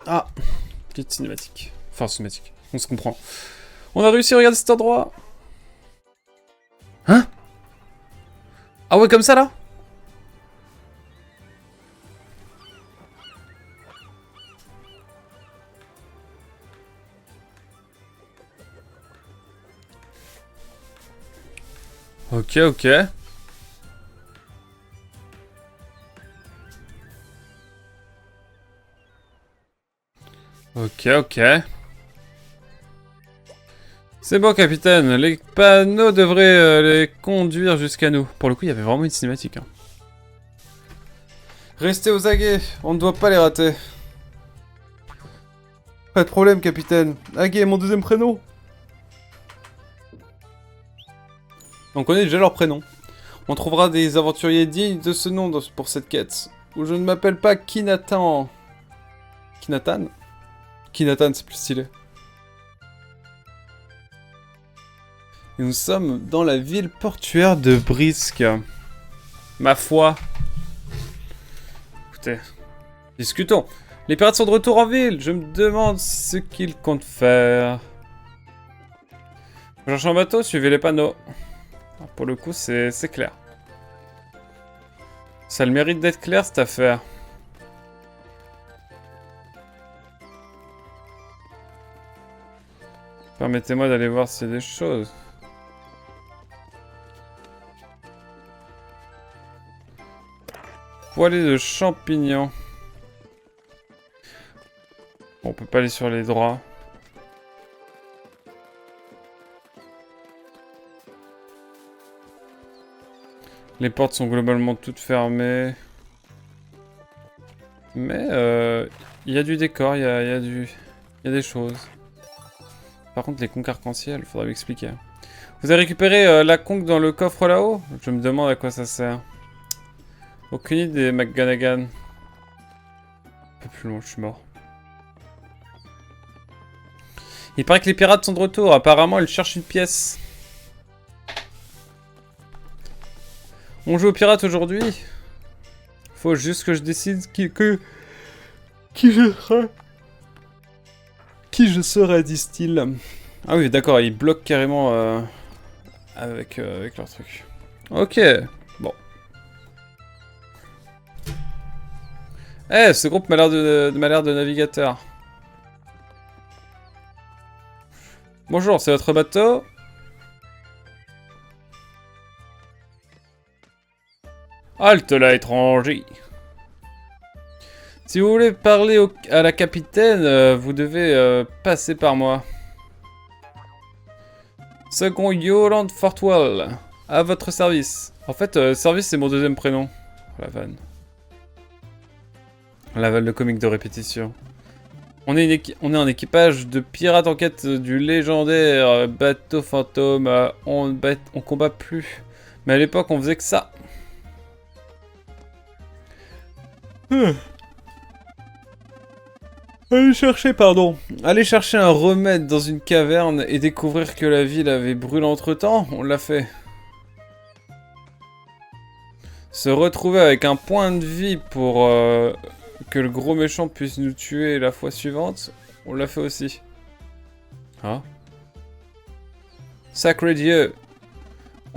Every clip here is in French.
Ah, petite cinématique. Enfin, cinématique. On se comprend. On a réussi à regarder cet endroit. Hein? Ah ouais, comme ça, là? Ok, ok. Ok, ok. C'est bon, capitaine. Les panneaux devraient les conduire jusqu'à nous. Pour le coup, il y avait vraiment une cinématique. Hein. Restez aux aguets. On ne doit pas les rater. Pas de problème, capitaine. Aguet est mon deuxième prénom. On connaît déjà leur prénom. On trouvera des aventuriers dignes de ce nom pour cette quête. Où je ne m'appelle pas Kinatan. Kinatan? Kinatan, c'est plus stylé. Et nous sommes dans la ville portuaire de Brisk. Ma foi. Écoutez, discutons. Les pirates sont de retour en ville. Je me demande ce qu'ils comptent faire. Je cherche un bateau, suivez les panneaux. Alors, pour le coup, c'est clair. Ça a le mérite d'être clair, cette affaire. Permettez-moi d'aller voir s'il y a des choses. Poêlée de champignons. Bon, on peut pas aller sur les draps. Les portes sont globalement toutes fermées. Mais il y a du décor, il y a des choses. Par contre, les conques arc-en-ciel, faudrait m'expliquer. Vous avez récupéré la conque dans le coffre là-haut? Je me demande à quoi ça sert. Aucune idée, McGonagall. Un peu plus loin, je suis mort. Il paraît que les pirates sont de retour. Apparemment, ils cherchent une pièce. On joue aux pirates aujourd'hui. Faut juste que je décide qui je serai. Qui je serai, disent-ils. Ah oui, d'accord, ils bloquent carrément avec leur truc. Ok, bon. Eh, ce groupe m'a l'air de navigateur. Bonjour, c'est votre bateau? Halte là, étranger. Si vous voulez parler à la capitaine, vous devez passer par moi. Second Yolande Fortwell, à votre service. En fait, service c'est mon deuxième prénom. La vanne. La vanne de comique de répétition. On est un équipage de pirates en quête du légendaire bateau fantôme. On combat plus. Mais à l'époque, on faisait que ça. Allez chercher un remède dans une caverne et découvrir que la ville avait brûlé entre-temps. On l'a fait. Se retrouver avec un point de vie pour que le gros méchant puisse nous tuer la fois suivante. On l'a fait aussi. Ah. Sacré Dieu.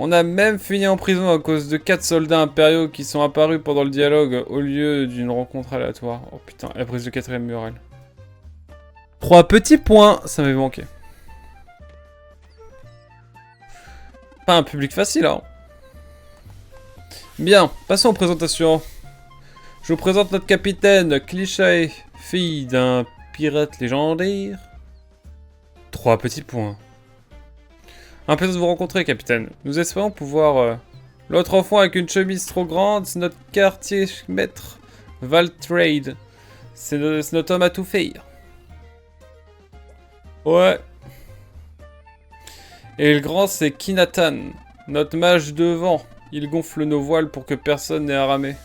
On a même fini en prison à cause de 4 soldats impériaux qui sont apparus pendant le dialogue au lieu d'une rencontre aléatoire. Oh putain, elle brise le 4ème mur, elle. 3 petits points, ça m'avait manqué. Pas un public facile, hein. Bien, passons aux présentations. Je vous présente notre capitaine, Cliché, fille d'un pirate légendaire. 3 petits points. Un plaisir de vous rencontrer, capitaine. Nous espérons pouvoir... L'autre enfant avec une chemise trop grande, c'est notre quartier maître, Valtrade. C'est notre homme à tout faire. Ouais. Et le grand, c'est Kinatan, notre mage de vent. Il gonfle nos voiles pour que personne n'ait à ramer.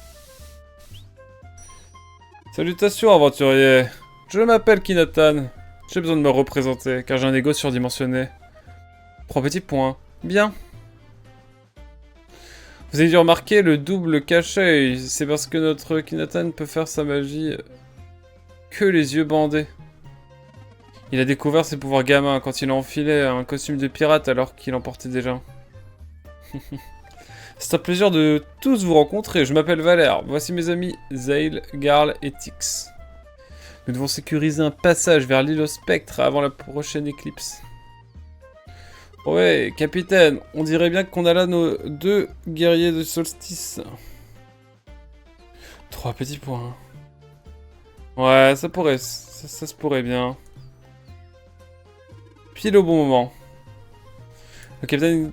Salutations, aventurier. Je m'appelle Kinatan. J'ai besoin de me représenter, car j'ai un ego surdimensionné. 3 petits points. Bien. Vous avez dû remarquer le double cachet. C'est parce que notre Kinatan peut faire sa magie que les yeux bandés. Il a découvert ses pouvoirs gamins quand il a enfilé un costume de pirate alors qu'il en portait déjà. C'est un plaisir de tous vous rencontrer. Je m'appelle Valère. Voici mes amis Zale, Garl et Tix. Nous devons sécuriser un passage vers l'île au spectre avant la prochaine éclipse. Ouais, capitaine, on dirait bien qu'on a là nos 2 guerriers de solstice. 3 petits points. Ouais, ça pourrait, ça se pourrait bien. Pile au bon moment. Le capitaine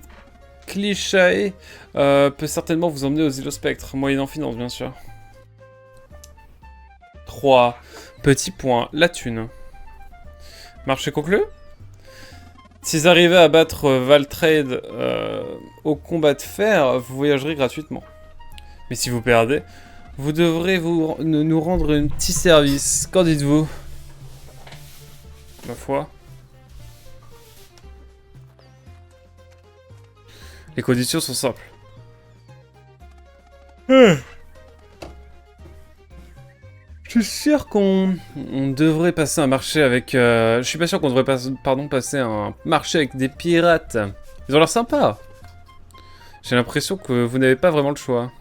Cliché peut certainement vous emmener aux îles au spectre, moyennant finance bien sûr. 3 petits points, la thune. Marché conclu? S'ils arrivaient à battre Valtrade au combat de fer, vous voyagerez gratuitement. Mais si vous perdez, vous devrez nous rendre un petit service. Qu'en dites-vous? Ma foi. Les conditions sont simples. Je suis sûr qu'on devrait passer un marché avec... je suis pas sûr qu'on devrait passer un marché avec des pirates. Ils ont l'air sympas. J'ai l'impression que vous n'avez pas vraiment le choix.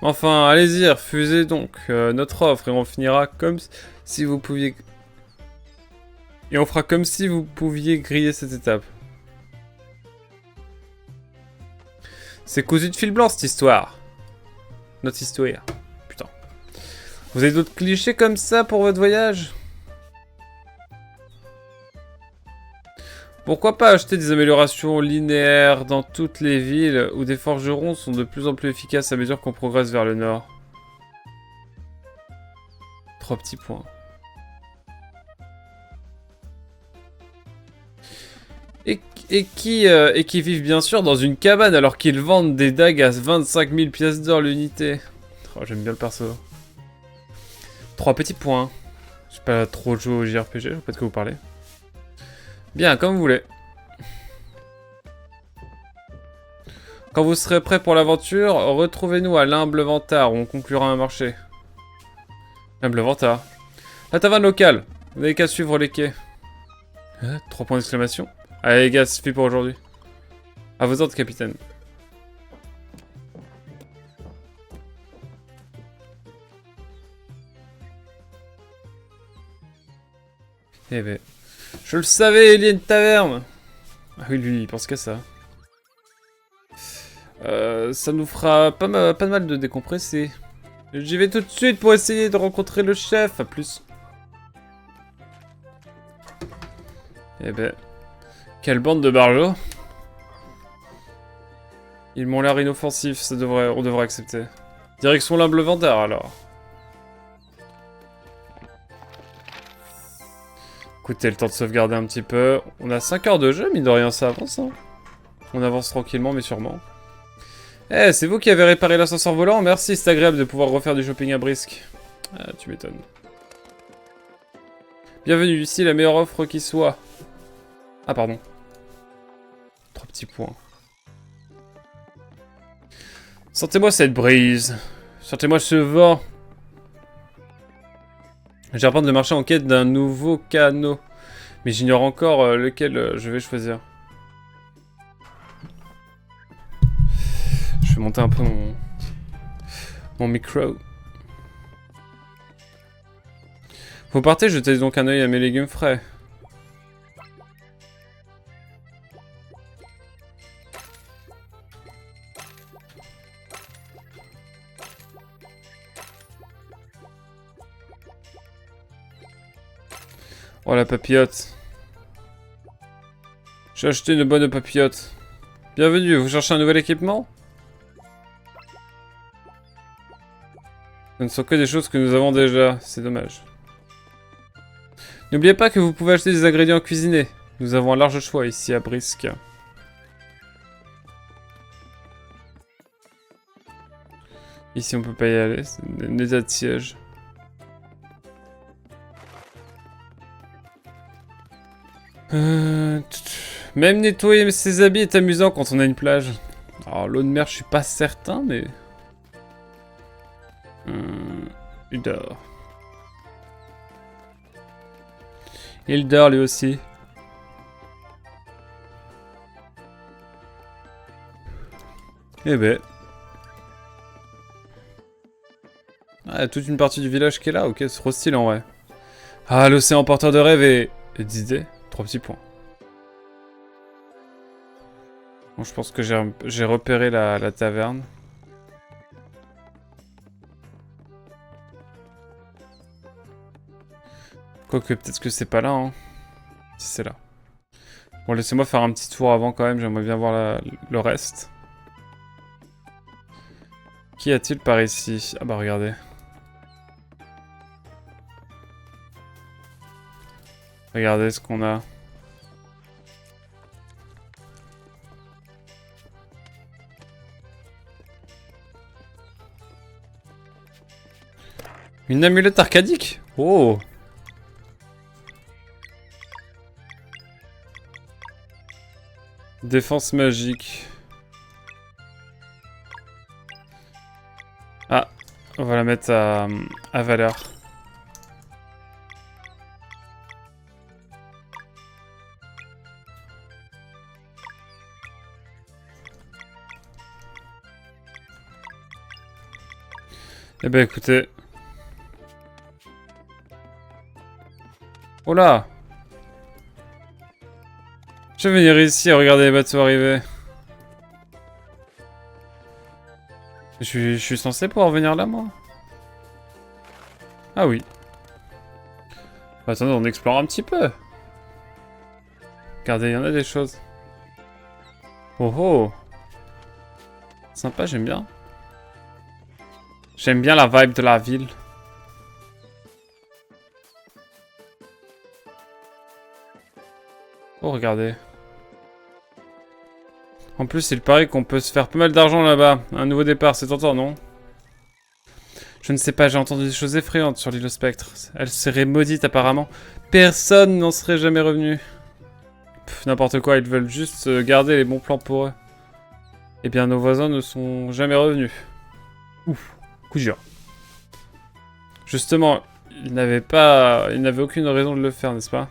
Enfin, allez-y, refusez donc notre offre et on finira comme si vous pouviez... Et on fera comme si vous pouviez griller cette étape. C'est cousu de fil blanc cette histoire. Notre histoire. Putain. Vous avez d'autres clichés comme ça pour votre voyage? Pourquoi pas acheter des améliorations linéaires dans toutes les villes où des forgerons sont de plus en plus efficaces à mesure qu'on progresse vers le nord? 3 petits points. Et qui vivent bien sûr dans une cabane alors qu'ils vendent des dagues à 25 000 pièces d'or l'unité. Oh, j'aime bien le perso. 3 petits points. J'ai pas trop joué au JRPG, je sais pas de quoi vous parlez. Bien, comme vous voulez. Quand vous serez prêt pour l'aventure, retrouvez-nous à l'Humble Vantard où on conclura un marché. L'Humble Vantard. La taverne locale. Vous n'avez qu'à suivre les quais. 3 points d'exclamation. Allez les gars, ça suffit pour aujourd'hui. À vos ordres, capitaine. Eh ben... Je le savais, il y a une taverne. Ah oui, lui, il pense qu'à ça. Ça nous fera pas de mal de décompresser. J'y vais tout de suite pour essayer de rencontrer le chef. À plus. Eh ben... Quelle bande de barjots. Ils m'ont l'air inoffensifs, on devrait accepter. Direction l'Humble Vantard alors. Écoutez, le temps de sauvegarder un petit peu. On a 5 heures de jeu, mine de rien, ça avance. Hein. On avance tranquillement, mais sûrement. Eh, c'est vous qui avez réparé l'ascenseur volant? Merci, c'est agréable de pouvoir refaire du shopping à brisque. Ah, tu m'étonnes. Bienvenue, ici la meilleure offre qui soit. Ah, pardon. 3 petits points. Sentez-moi cette brise. Sentez-moi ce vent. J'ai reprendre le marché en quête d'un nouveau canot. Mais j'ignore encore lequel je vais choisir. Je vais monter un peu mon micro. Vous partez, jetez donc un œil à mes légumes frais. Oh la papillote. J'ai acheté une bonne papillote. Bienvenue, vous cherchez un nouvel équipement? Ce ne sont que des choses que nous avons déjà, c'est dommage. N'oubliez pas que vous pouvez acheter des ingrédients cuisinés. Nous avons un large choix ici à Brisque. Ici on peut pas y aller, c'est un état de siège. Même nettoyer ses habits est amusant quand on a une plage. Alors l'eau de mer, je suis pas certain, mais... Udor. Il dort lui aussi. Eh ben. Ah, y a toute une partie du village qui est là, ok, c'est trop stylé en vrai. Ah, l'océan porteur de rêves et d'idées. 3 petits points. Bon, je pense que j'ai repéré la taverne. Quoique, peut-être que c'est pas là, hein. Si c'est là. Bon, laissez-moi faire un petit tour avant quand même, j'aimerais bien voir le reste. Qu'y a-t-il par ici? Ah bah regardez. Regardez ce qu'on a. Une amulette arcadique? Oh! Défense magique. Ah, on va la mettre à valeur. Eh ben écoutez. Oh là! Je vais venir ici et regarder les bateaux arriver. Je suis censé pouvoir venir là, moi? Ah oui. Bah, attendez, on explore un petit peu. Regardez, il y en a des choses. Oh oh! Sympa, j'aime bien. J'aime bien la vibe de la ville. Oh, regardez. En plus, il paraît qu'on peut se faire pas mal d'argent là-bas. Un nouveau départ, c'est tentant, non? Je ne sais pas, j'ai entendu des choses effrayantes sur l'île au spectre. Elle serait maudite apparemment. Personne n'en serait jamais revenu. N'importe quoi, ils veulent juste garder les bons plans pour eux. Eh bien, nos voisins ne sont jamais revenus. Ouf, coup dur. Justement, ils n'avaient aucune raison de le faire, n'est-ce pas?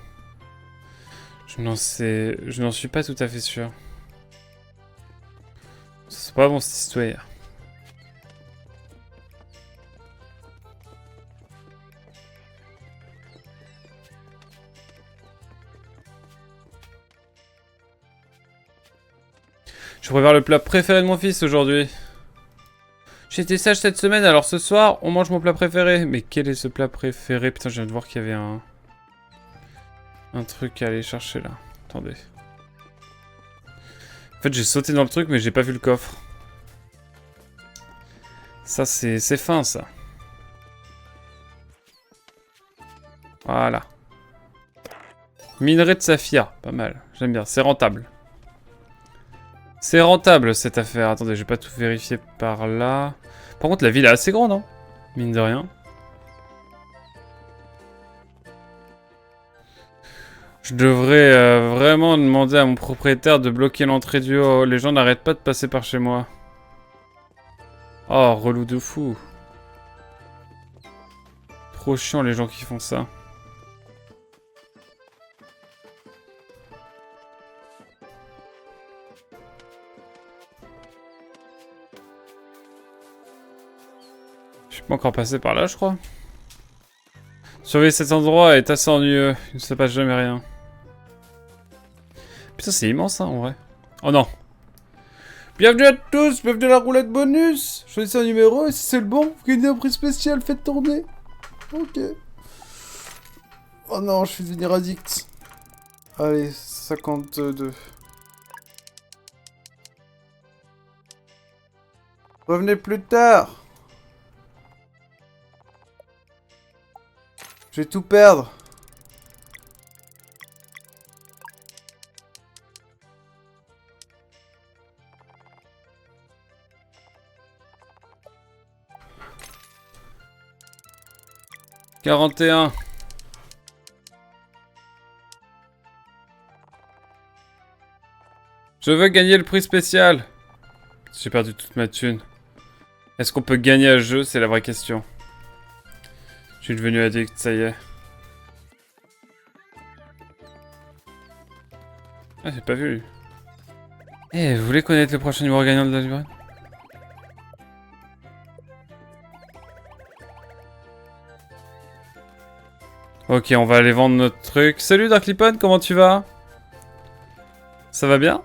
Je n'en suis pas tout à fait sûr. C'est pas bon cette histoire. Je prépare le plat préféré de mon fils aujourd'hui. J'ai été sage cette semaine, alors ce soir, on mange mon plat préféré. Mais quel est ce plat préféré? Putain, je viens de voir qu'il y avait un truc à aller chercher là. Attendez. En fait, j'ai sauté dans le truc, mais j'ai pas vu le coffre. Ça, c'est fin, ça. Voilà. Minerai de saphir. Pas mal. J'aime bien. C'est rentable. C'est rentable, cette affaire. Attendez, je vais pas tout vérifier par là. Par contre, la ville est assez grande, hein. Mine de rien. Je devrais vraiment demander à mon propriétaire de bloquer l'entrée du haut. Les gens n'arrêtent pas de passer par chez moi. Oh, relou de fou. Trop chiant les gens qui font ça. Je suis pas encore passé par là, je crois. Surveiller cet endroit est assez ennuyeux. Il ne se passe jamais rien. Putain, c'est immense, hein, en vrai. Oh non. Bienvenue à tous, bienvenue à la roulette bonus. Choisissez un numéro et si c'est le bon, vous gagnez un prix spécial, faites tourner. Ok. Oh non, je vais devenir addict. Allez, 52. Revenez plus tard. Je vais tout perdre. « 41. Je veux gagner le prix spécial. J'ai perdu toute ma thune. Est-ce qu'on peut gagner à ce jeu? C'est la vraie question. Je suis devenu addict, ça y est. Ah, j'ai pas vu. Eh, vous voulez connaître le prochain numéro gagnant de la librairie? Ok, on va aller vendre notre truc. Salut Darklippon, comment tu vas? Ça va bien?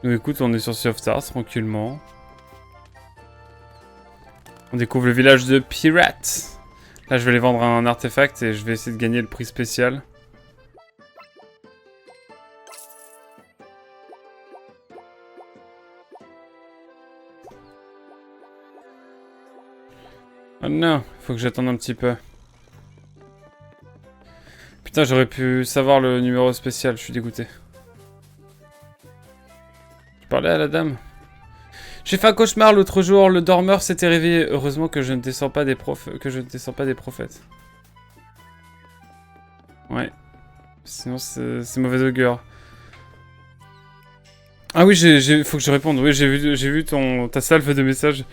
Nous écoute, on est sur Sea of Stars, tranquillement. On découvre le village de Pirates. Là, je vais aller vendre un artefact et je vais essayer de gagner le prix spécial. Oh non, faut que j'attende un petit peu. Putain, j'aurais pu savoir le numéro spécial, je suis dégoûté. Je parlais à la dame. J'ai fait un cauchemar l'autre jour, le dormeur s'était réveillé. Heureusement que je ne descends pas des prophètes. Ouais. Sinon c'est mauvais augure. Ah oui, faut que je réponde. Oui, j'ai vu ta salve de messages.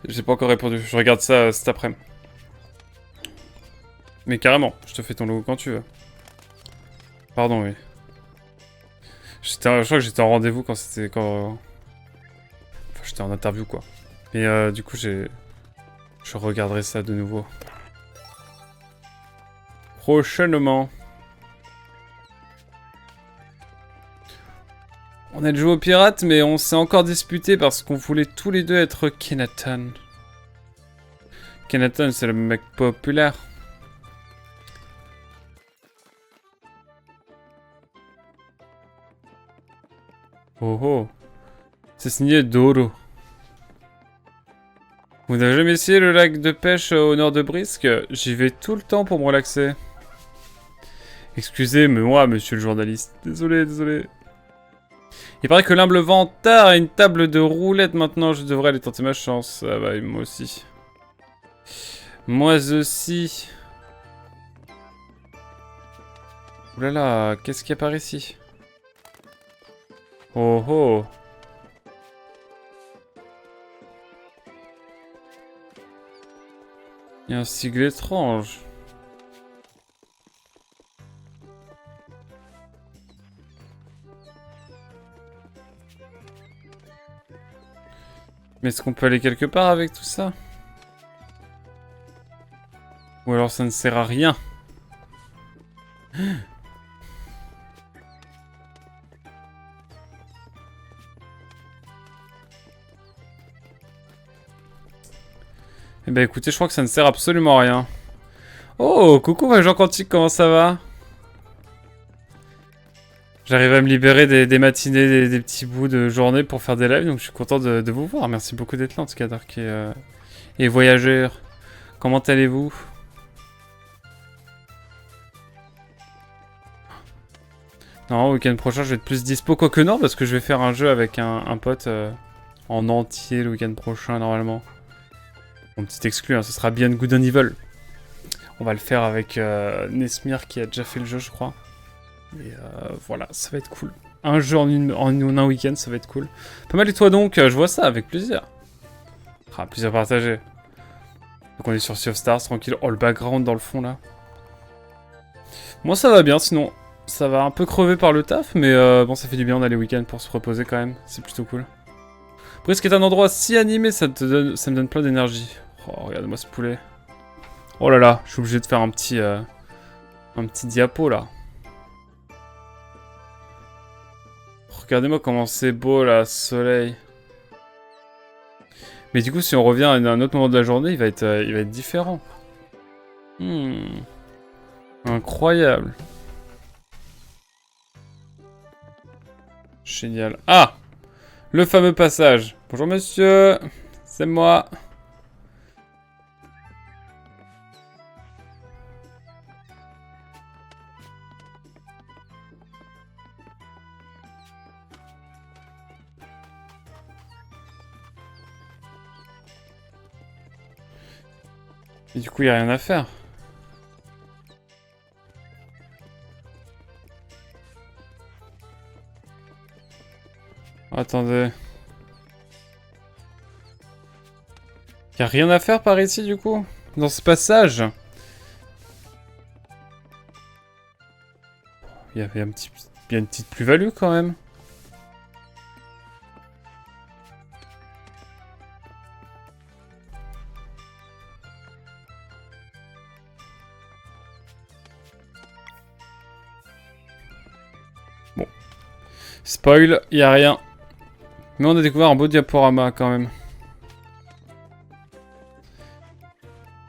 J'ai pas encore répondu. Je regarde ça cet après-midi. Mais carrément, je te fais ton logo quand tu veux. Pardon, oui. Je crois que j'étais en rendez-vous quand c'était... Enfin, j'étais en interview, quoi. Et du coup, je regarderai ça de nouveau. Prochainement. On a joué aux pirates, mais on s'est encore disputé parce qu'on voulait tous les deux être Kenaton. Kenaton, c'est le mec populaire. Oh oh. C'est signé Doro. Vous n'avez jamais essayé le lac de pêche au nord de Brisque? J'y vais tout le temps pour me relaxer. Excusez-moi, monsieur le journaliste. Désolé. Il paraît que l'humble vantard a une table de roulette maintenant. Je devrais aller tenter ma chance. Ah bah, moi aussi. Moi aussi. Oulala, qu'est-ce qu'il y a par ici? Oh oh. Il y a un sigle étrange. Mais est-ce qu'on peut aller quelque part avec tout ça? Ou alors ça ne sert à rien? Eh ben écoutez, je crois que ça ne sert absolument à rien. Oh, coucou Jean Quantique, comment ça va? J'arrive à me libérer des matinées, des petits bouts de journée pour faire des lives, donc je suis content de vous voir. Merci beaucoup d'être là en tout cas, Dark et Voyageur. Comment allez-vous? Non, week-end prochain je vais être plus dispo, quoique non, parce que je vais faire un jeu avec un pote en entier le week-end prochain normalement. Mon petit exclu, hein, ce sera Beyond Good and Evil. On va le faire avec Nesmir qui a déjà fait le jeu, je crois. Et voilà, ça va être cool. Un jeu en un week-end, ça va être cool. Pas mal et toi donc, je vois ça avec plaisir. Ah, plaisir partagé. Donc on est sur Sea of Stars, tranquille. Oh, le background dans le fond là. Moi ça va bien, sinon ça va un peu crever par le taf, mais bon, ça fait du bien, on a les week-ends pour se reposer quand même. C'est plutôt cool. Brisque est un endroit si animé, ça me donne plein d'énergie. Oh, regarde-moi ce poulet. Oh là là, je suis obligé de faire un petit diapo là. Regardez-moi comment c'est beau là, soleil. Mais du coup, si on revient à un autre moment de la journée, il va être différent. Incroyable. Génial. Ah! Le fameux passage. Bonjour monsieur, c'est moi. Et du coup, il n'y a rien à faire. Attendez. Il n'y a rien à faire par ici, du coup? Dans ce passage? Il y avait un petit... Il y a une petite plus-value quand même. Bon. Spoil, il n'y a rien. Mais on a découvert un beau diaporama quand même.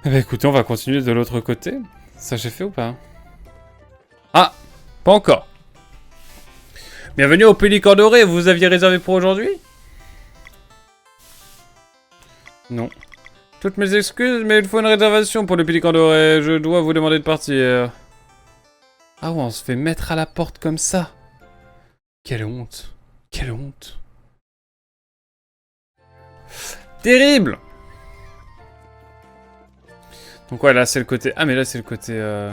Eh ben écoutez, on va continuer de l'autre côté. Ça j'ai fait ou pas? Ah! Pas encore. Bienvenue au Pélican Doré, vous aviez réservé pour aujourd'hui? Non. Toutes mes excuses, mais il faut une réservation pour le Pélican Doré. Je dois vous demander de partir. Ah ouais, on se fait mettre à la porte comme ça. Quelle honte. Quelle honte. Terrible! Donc ouais, là c'est le côté... Ah mais là c'est le côté...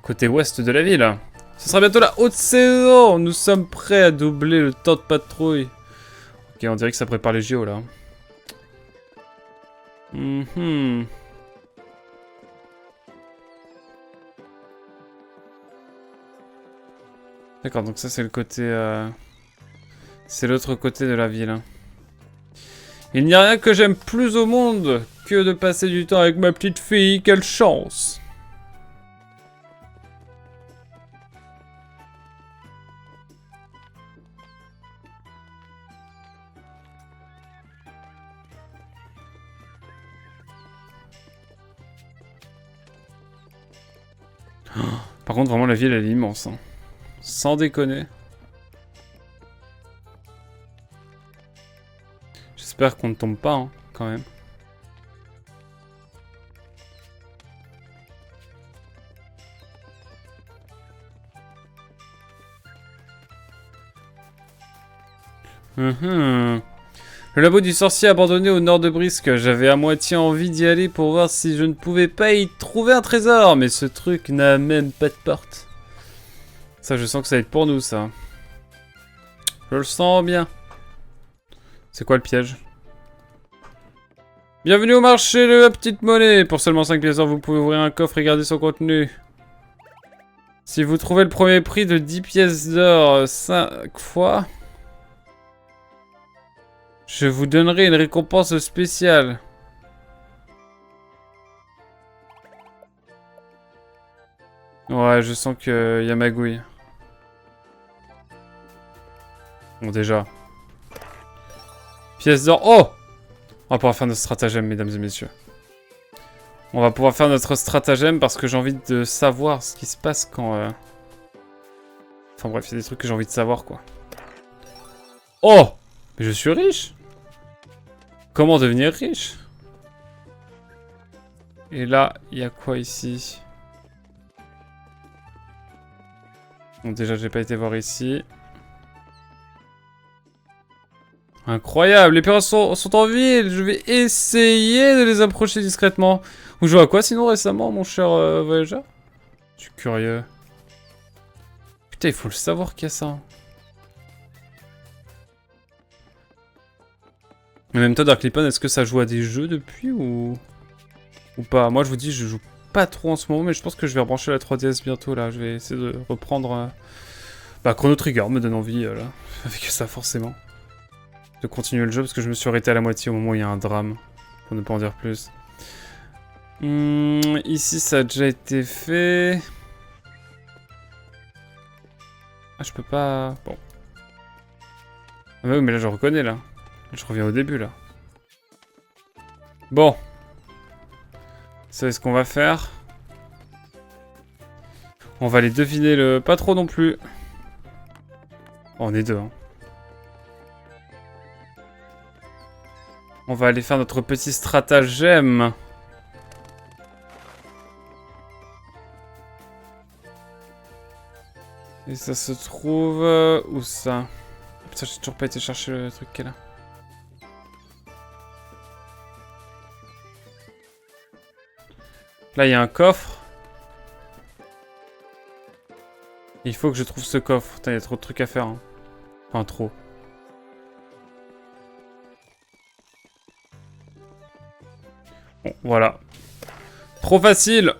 Côté ouest de la ville. Ce sera bientôt la haute saison. Nous sommes prêts à doubler le temps de patrouille. Ok, on dirait que ça prépare les JO là. D'accord, donc ça c'est le côté... C'est l'autre côté de la ville. Il n'y a rien que j'aime plus au monde que de passer du temps avec ma petite fille. Quelle chance! Par contre, vraiment, la ville, elle est immense. Hein. Sans déconner. J'espère qu'on ne tombe pas, hein, quand même. Le labo du sorcier abandonné au nord de Brisque. J'avais à moitié envie d'y aller pour voir si je ne pouvais pas y trouver un trésor. Mais ce truc n'a même pas de porte. Ça, je sens que ça va être pour nous, ça. Je le sens bien. C'est quoi le piège? Bienvenue au marché de la petite monnaie. Pour seulement 5 pièces d'or, vous pouvez ouvrir un coffre et garder son contenu. Si vous trouvez le premier prix de 10 pièces d'or 5 fois... Je vous donnerai une récompense spéciale. Ouais, je sens qu'il y a magouille. Bon, déjà. Pièce d'or. Oh! On va pouvoir faire notre stratagème, mesdames et messieurs. On va pouvoir faire notre stratagème parce que j'ai envie de savoir ce qui se passe quand... Enfin bref, il y a des trucs que j'ai envie de savoir, quoi. Oh! Mais je suis riche! Comment devenir riche? Et là, il y a quoi ici? Bon, déjà, j'ai pas été voir ici. Incroyable, les pirates sont en ville. Je vais essayer de les approcher discrètement. Vous jouez à quoi sinon récemment, mon cher voyageur? Je suis curieux. Putain, il faut le savoir qu'il y a ça. Mais même toi, Dark Lipan, est-ce que ça joue à des jeux depuis ou pas? Moi, je vous dis, je joue pas trop en ce moment, mais je pense que je vais rebrancher la 3DS bientôt, là. Je vais essayer de reprendre... Bah, Chrono Trigger me donne envie, là. Avec ça, forcément. De continuer le jeu, parce que je me suis arrêté à la moitié au moment où il y a un drame. Pour ne pas en dire plus. Ici, ça a déjà été fait... Ah, je peux pas... Bon. Ah bah oui, mais là, je reconnais, là. Je reviens au début, là. Bon. Vous savez ce qu'on va faire? On va aller deviner le... Pas trop non plus. Oh, on est deux, hein. On va aller faire notre petit stratagème. Et ça se trouve... où ça? Putain, j'ai toujours pas été chercher le truc qui est là. Là, il y a un coffre. Il faut que je trouve ce coffre. Putain, il y a trop de trucs à faire. Hein. Enfin, trop. Bon, voilà. Trop facile!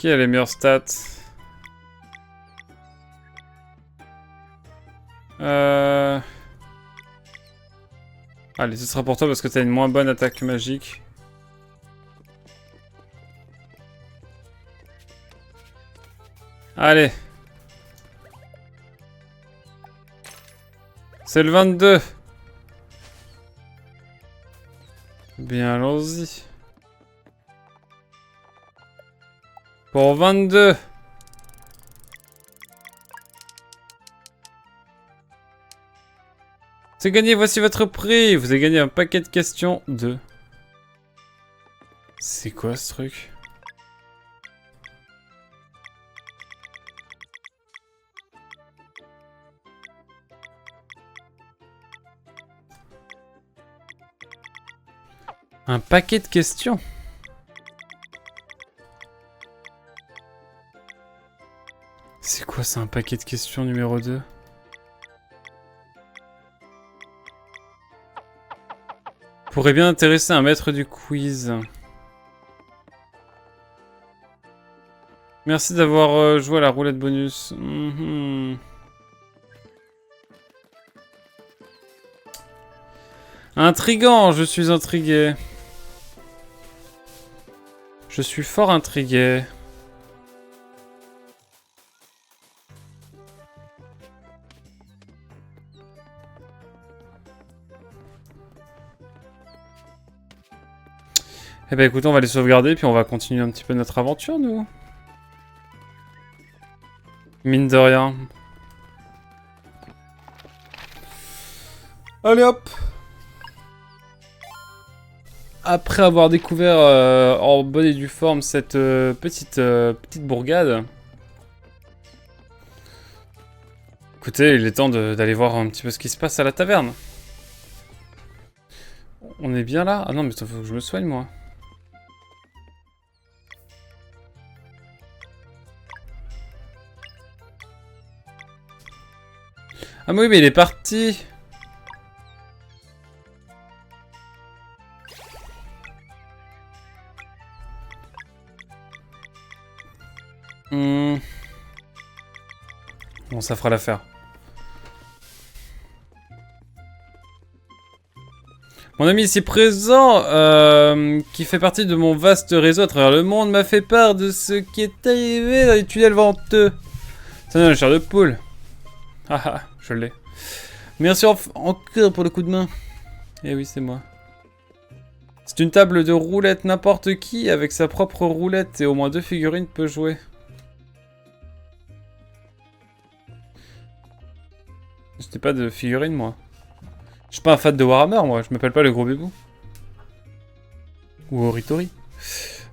Qui a les meilleures stats? Allez, ce sera pour toi parce que t'as une moins bonne attaque magique. Allez. C'est le 22. Bien, allons-y. Pour 22. C'est gagné, voici votre prix. Vous avez gagné un paquet de questions de... C'est quoi ce truc? Un paquet de questions. C'est quoi ça, un paquet de questions numéro 2? Pourrait bien intéresser un maître du quiz. Merci d'avoir joué à la roulette bonus. Intriguant, je suis intrigué. Je suis fort intrigué. Eh ben écoute, on va les sauvegarder, puis on va continuer un petit peu notre aventure, nous. Mine de rien. Allez hop! Après avoir découvert en bonne et due forme cette petite bourgade, écoutez, il est temps d'aller voir un petit peu ce qui se passe à la taverne. On est bien là? Ah non, mais il faut que je me soigne, moi. Ah mais oui, mais il est parti! Bon, ça fera l'affaire. Mon ami ici présent, qui fait partie de mon vaste réseau à travers le monde, m'a fait part de ce qui est arrivé dans les tunnels venteux. Ça donne une chair de poule. Haha, je l'ai. Merci encore pour le coup de main. Eh oui, c'est moi. C'est une table de roulette. N'importe qui, avec sa propre roulette et au moins 2 figurines, peut jouer. Je n'ai pas de figurines, moi. Je suis pas un fan de Warhammer, moi. Je m'appelle pas le gros bébou. Ou Oritori.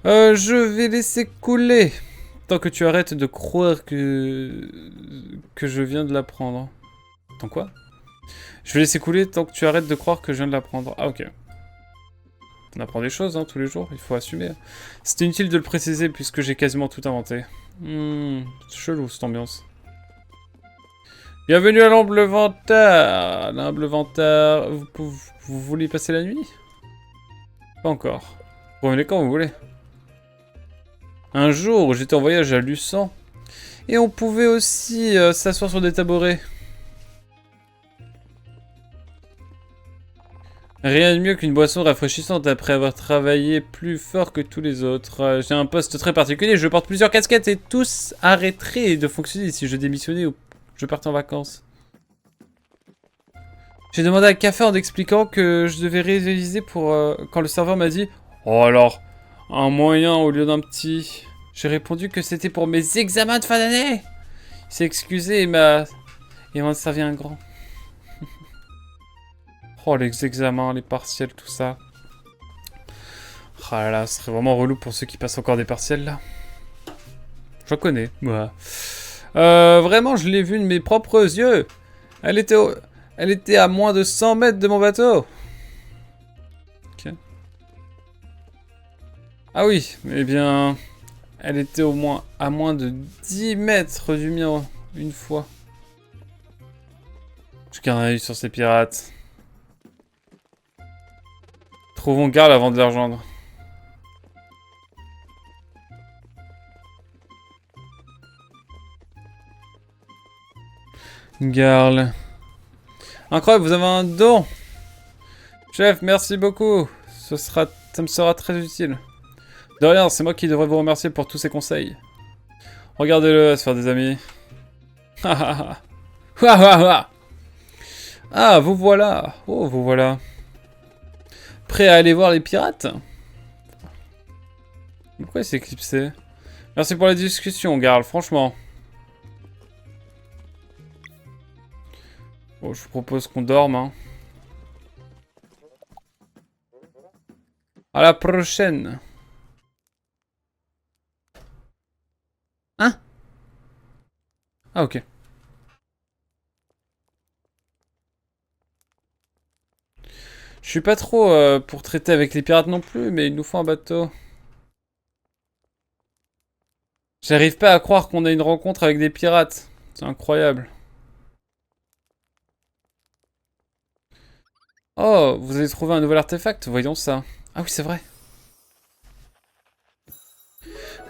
Je vais laisser couler. Tant que tu arrêtes de croire que je viens de l'apprendre. Tant quoi? Je vais laisser couler tant que tu arrêtes de croire que je viens de l'apprendre. Ah, ok. On apprend des choses, hein, tous les jours. Il faut assumer. C'était inutile de le préciser puisque j'ai quasiment tout inventé. C'est chelou, cette ambiance. Bienvenue à l'Humble Vantard. L'Humble Vantard. Vous voulez passer la nuit? Pas encore. Revenez quand vous voulez. Un jour, j'étais en voyage à Luçon. Et on pouvait aussi s'asseoir sur des tabourets. Rien de mieux qu'une boisson rafraîchissante après avoir travaillé plus fort que tous les autres. J'ai un poste très particulier, je porte plusieurs casquettes et tous arrêteraient de fonctionner si je démissionnais ou je partais en vacances. J'ai demandé un café en expliquant que je devais réaliser pour... quand le serveur m'a dit « Oh alors, un moyen au lieu d'un petit... » J'ai répondu que c'était pour mes examens de fin d'année. Il s'est excusé et m'a servi un grand. Oh, les examens, les partiels, tout ça. Oh là là, ce serait vraiment relou pour ceux qui passent encore des partiels, là. J'en connais, moi. Vraiment, je l'ai vue de mes propres yeux. Elle était à moins de 100 mètres de mon bateau. Ok. Ah oui, eh bien... Elle était au moins à moins de 10 mètres du mien, une fois. Je garde un œil sur ces pirates. Trouvons Garl avant de les rejoindre. Garl. Incroyable, vous avez un don. Chef, merci beaucoup. Ça me sera très utile. De rien, c'est moi qui devrais vous remercier pour tous ces conseils. Regardez-le à se faire des amis. Ah, vous voilà. Oh, vous voilà. Prêt à aller voir les pirates? Pourquoi il s'est éclipsé? Merci pour la discussion, Garl, franchement. Bon, je vous propose qu'on dorme, hein. À la prochaine. Hein? Ah, ok. Je suis pas trop pour traiter avec les pirates non plus, mais il nous faut un bateau. J'arrive pas à croire qu'on a une rencontre avec des pirates. C'est incroyable. Oh, vous avez trouvé un nouvel artefact, voyons ça. Ah oui, c'est vrai.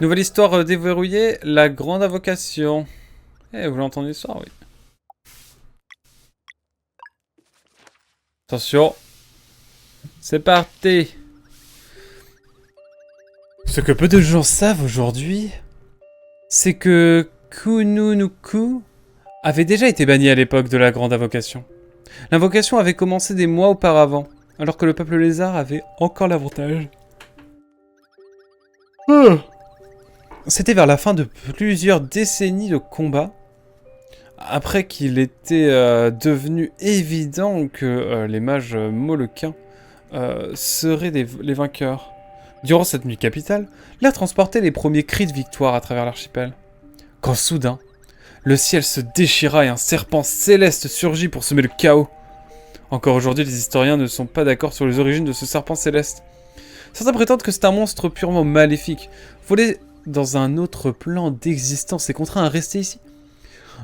Nouvelle histoire déverrouillée, la grande invocation. Eh, vous voulez entendre l'histoire, oui. Attention. C'est parti. Ce que peu de gens savent aujourd'hui, c'est que Kununuku avait déjà été banni à l'époque de la grande invocation. L'invocation avait commencé des mois auparavant, alors que le peuple lézard avait encore l'avantage. C'était vers la fin de plusieurs décennies de combat, après qu'il était devenu évident que les mages moloquins seraient les vainqueurs. Durant cette nuit capitale, l'air transportait les premiers cris de victoire à travers l'archipel. Quand soudain, le ciel se déchira et un serpent céleste surgit pour semer le chaos. Encore aujourd'hui, les historiens ne sont pas d'accord sur les origines de ce serpent céleste. Certains prétendent que c'est un monstre purement maléfique, volé dans un autre plan d'existence et contraint à rester ici.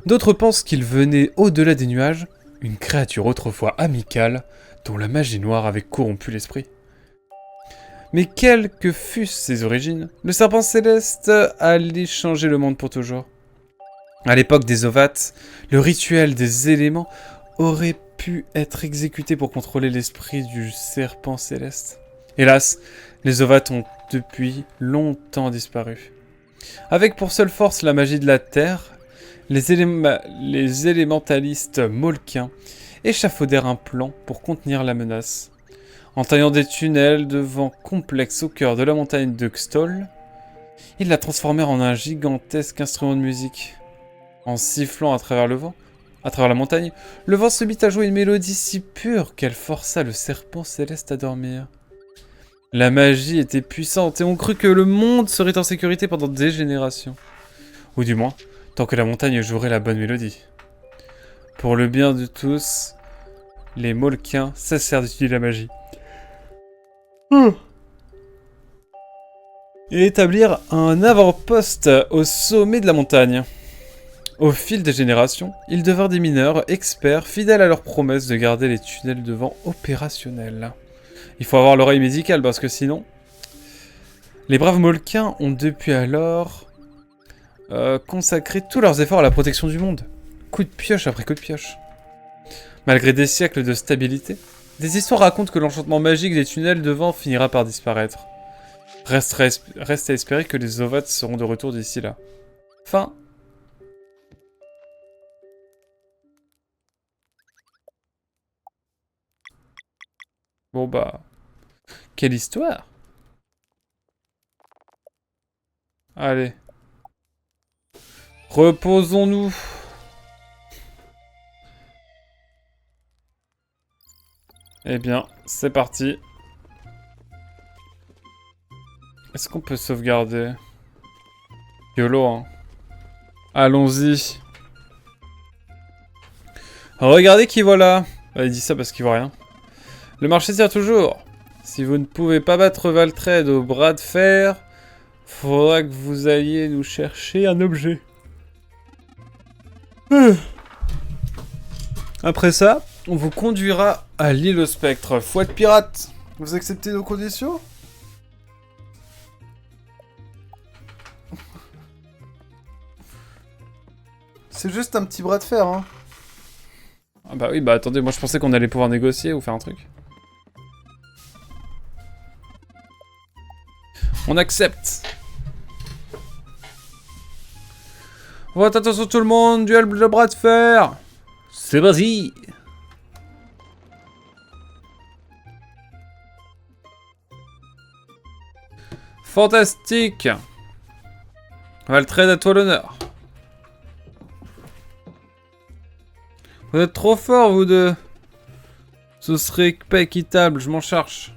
D'autres pensent qu'il venait au-delà des nuages, une créature autrefois amicale, dont la magie noire avait corrompu l'esprit. Mais quelles que fussent ses origines, le serpent céleste allait changer le monde pour toujours. À l'époque des Ovates, le rituel des éléments aurait pu être exécuté pour contrôler l'esprit du serpent céleste. Hélas, les Ovates ont depuis longtemps disparu. Avec pour seule force la magie de la terre, les élémentalistes molquins échafaudèrent un plan pour contenir la menace. En taillant des tunnels de vent complexes au cœur de la montagne de Xtol, ils la transformèrent en un gigantesque instrument de musique. En sifflant à travers la montagne, le vent se mit à jouer une mélodie si pure qu'elle força le serpent céleste à dormir. La magie était puissante et on crut que le monde serait en sécurité pendant des générations. Ou du moins, tant que la montagne jouerait la bonne mélodie. Pour le bien de tous, les Molquins cessèrent d'utiliser la magie. Et établir un avant-poste au sommet de la montagne. Au fil des générations, ils devinrent des mineurs experts, fidèles à leur promesse de garder les tunnels de vent opérationnels. Il faut avoir l'oreille médicale parce que sinon... Les braves Molquins ont depuis alors consacré tous leurs efforts à la protection du monde. Coup de pioche après coup de pioche. Malgré des siècles de stabilité, des histoires racontent que l'enchantement magique des tunnels de vent finira par disparaître. Reste à espérer que les Ovates seront de retour d'ici là. Fin. Bon bah... Quelle histoire! Allez. Reposons-nous. Eh bien, c'est parti. Est-ce qu'on peut sauvegarder? YOLO, hein. Allons-y. Regardez qui voilà. Il dit ça parce qu'il voit rien. Le marché tient toujours. Si vous ne pouvez pas battre Valtrade au bras de fer, faudra que vous alliez nous chercher un objet. Après ça, on vous conduira à l'île au spectre. Fouette pirate, vous acceptez nos conditions? C'est juste un petit bras de fer, hein. Ah bah oui, bah attendez, moi je pensais qu'on allait pouvoir négocier ou faire un truc. On accepte. Faites attention tout le monde, duel de bras de fer. C'est vas-y. Fantastique. Valtrade, à toi l'honneur. Vous êtes trop forts, vous deux. Ce serait pas équitable, je m'en charge.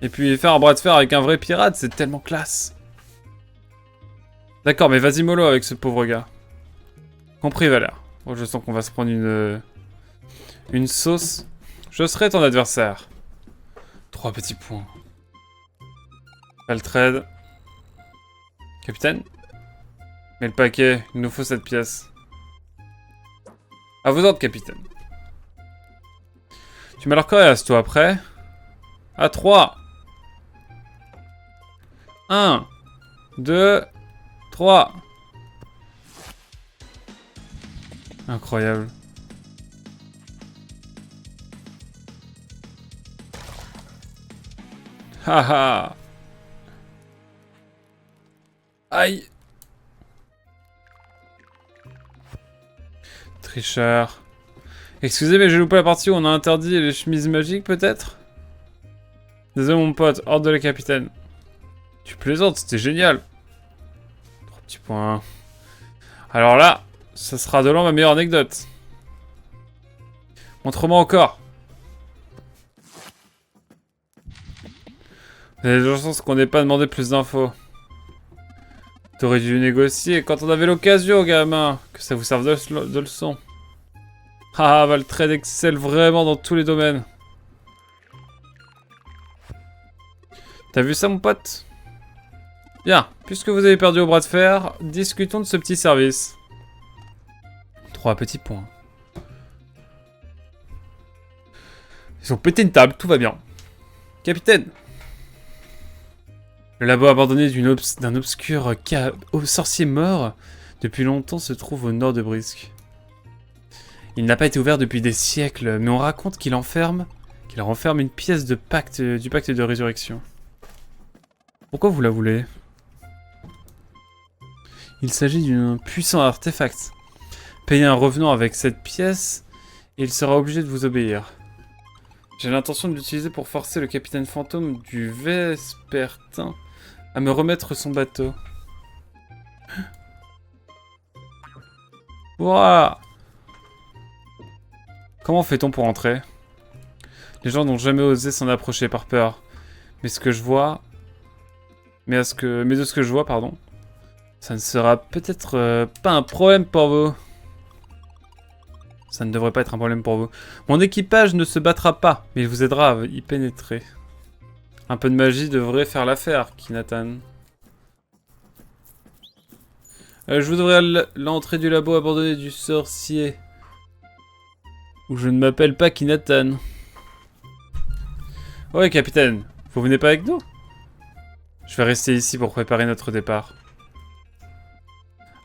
Et puis faire un bras de fer avec un vrai pirate, c'est tellement classe. D'accord, mais vas-y mollo avec ce pauvre gars. Compris, Valère. Oh, je sens qu'on va se prendre une sauce. Je serai ton adversaire. 3 petits points. Valtrade. Capitaine. Mets le paquet, il nous faut cette pièce. À vos ordres, capitaine. Tu m'as l'air coriace, toi, après. À 3. 1, 2, 3. Incroyable. Haha. Aïe. Tricheur. Excusez, mais j'ai loupé la partie où on a interdit les chemises magiques, peut-être? Désolé, mon pote. Ordre de la capitaine. Tu plaisantes, c'était génial. 3 petits points. Alors là, ça sera de loin ma meilleure anecdote. Montre-moi encore. Il y a des chances qu'on n'ait pas demandé plus d'infos. T'aurais dû négocier quand on avait l'occasion, gamin. Que ça vous serve de leçon. Ah, Valtrade excelle vraiment dans tous les domaines. T'as vu ça, mon pote? Bien, puisque vous avez perdu au bras de fer, discutons de ce petit service. 3 petits points. Ils ont pété une table, tout va bien. Capitaine. Le labo abandonné d'un obscur sorcier mort depuis longtemps se trouve au nord de Brisque. Il n'a pas été ouvert depuis des siècles, mais on raconte qu'il renferme une pièce du pacte de résurrection. Pourquoi vous la voulez? Il s'agit d'un puissant artefact. Payez un revenant avec cette pièce, et il sera obligé de vous obéir. J'ai l'intention de l'utiliser pour forcer le capitaine fantôme du Vespertin à me remettre son bateau. Ouah! Comment fait-on pour entrer? Les gens n'ont jamais osé s'en approcher par peur. Mais de ce que je vois, pardon, ça ne sera peut-être pas un problème pour vous. Ça ne devrait pas être un problème pour vous. Mon équipage ne se battra pas, mais il vous aidera à y pénétrer. Un peu de magie devrait faire l'affaire, Kinatan. Je voudrais l'entrée du labo abandonné du sorcier. Ou je ne m'appelle pas Kinatan. Ouais, capitaine. Vous venez pas avec nous? Je vais rester ici pour préparer notre départ.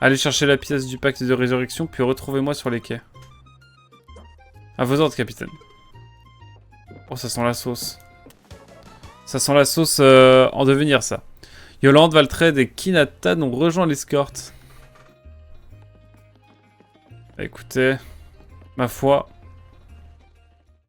Allez chercher la pièce du pacte de résurrection, puis retrouvez-moi sur les quais. À vos ordres, capitaine. Oh, ça sent la sauce. Ça sent la sauce en devenir, ça. Yolande, Valtrade et Kinatan ont rejoint l'escorte. Bah, écoutez, ma foi...